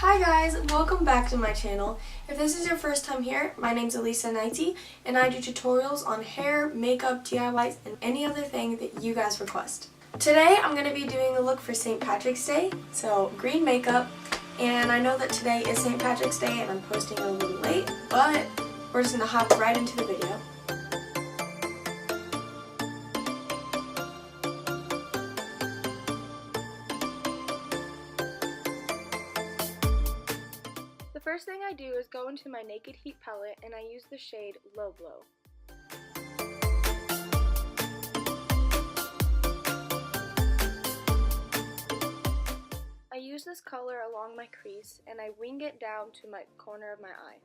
Hi guys, welcome back to my channel. If this is your first time here, my name's elisaneitzey and I do tutorials on hair, makeup, DIYs, and any other thing that you guys request. Today I'm going to be doing a look for St. Patrick's Day, so green makeup, and I know that today is St. Patrick's Day and I'm posting a little late, but we're just going to hop right into the video. The first thing I do is go into my Naked Heat palette and I use the shade Low Blow. I use this color along my crease and I wing it down to my corner of my eye.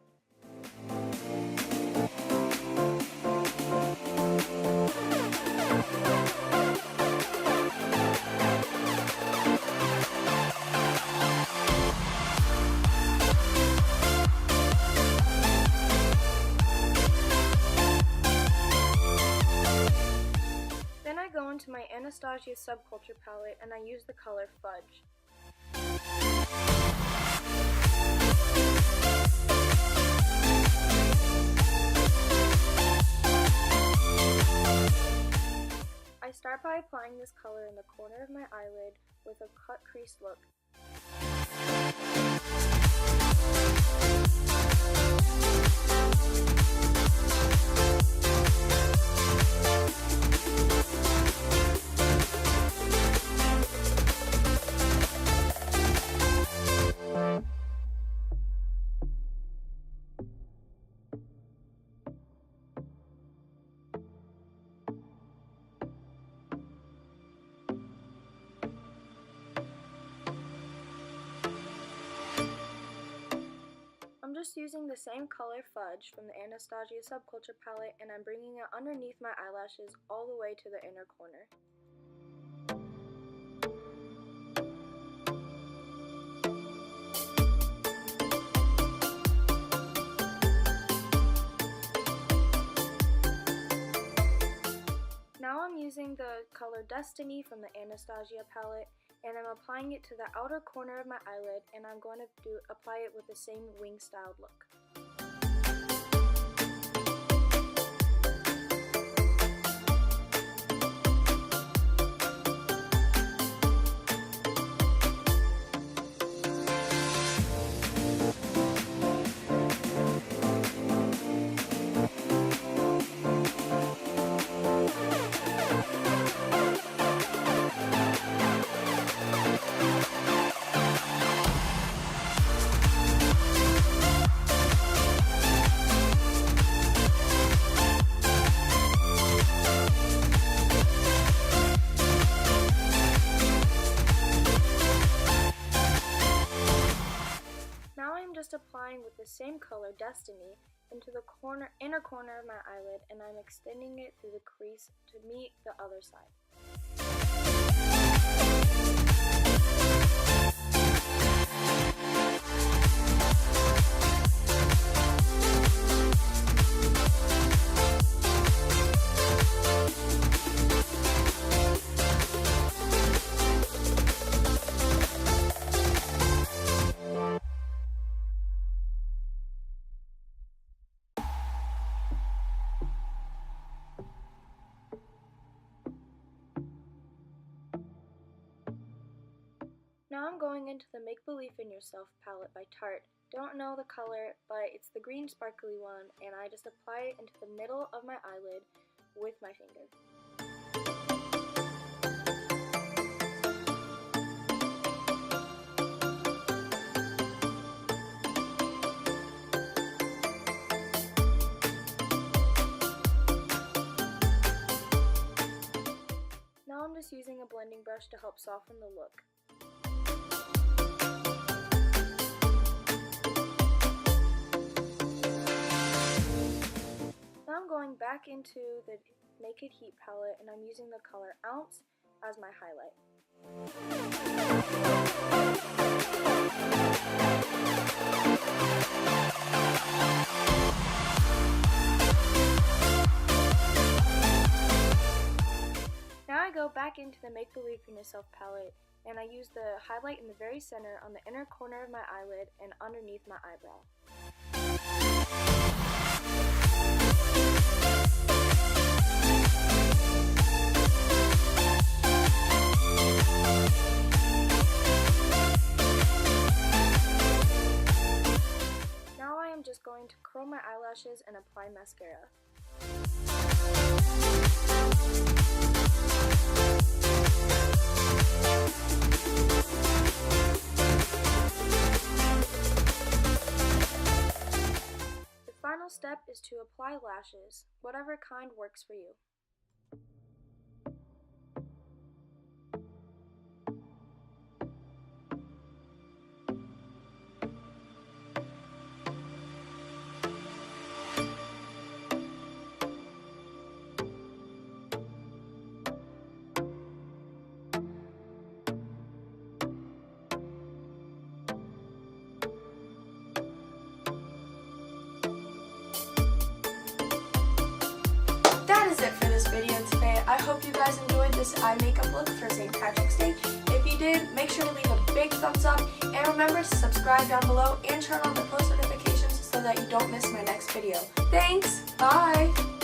Then I go into my Anastasia Subculture palette and I use the color Fudge. I start by applying this color in the corner of my eyelid with a cut crease look. I'm just using the same color Fudge from the Anastasia Subculture palette and I'm bringing it underneath my eyelashes all the way to the inner corner. Now I'm using the color Destiny from the Anastasia palette and I'm applying it to the outer corner of my eyelid and I'm going to apply it with the same wing styled look. Just applying with the same color Destiny into the inner corner of my eyelid and I'm extending it through the crease to meet the other side. Now I'm going into the Make Believe in Yourself palette by Tarte. Don't know the color, but it's the green sparkly one, and I just apply it into the middle of my eyelid with my finger. Now I'm just using a blending brush to help soften the look. Now I'm going back into the Naked Heat palette and I'm using the color Ounce as my highlight. Now I go back going to the Make Believe in Yourself palette, and I use the highlight in the very center on the inner corner of my eyelid and underneath my eyebrow. Now I am just going to curl my eyelashes and apply mascara. The final step is to apply lashes, whatever kind works for you. That is it for this video today. I hope you guys enjoyed this eye makeup look for St. Patrick's Day. If you did, make sure to leave a big thumbs up, and remember to subscribe down below and turn on the post notifications so that you don't miss my next video. Thanks! Bye!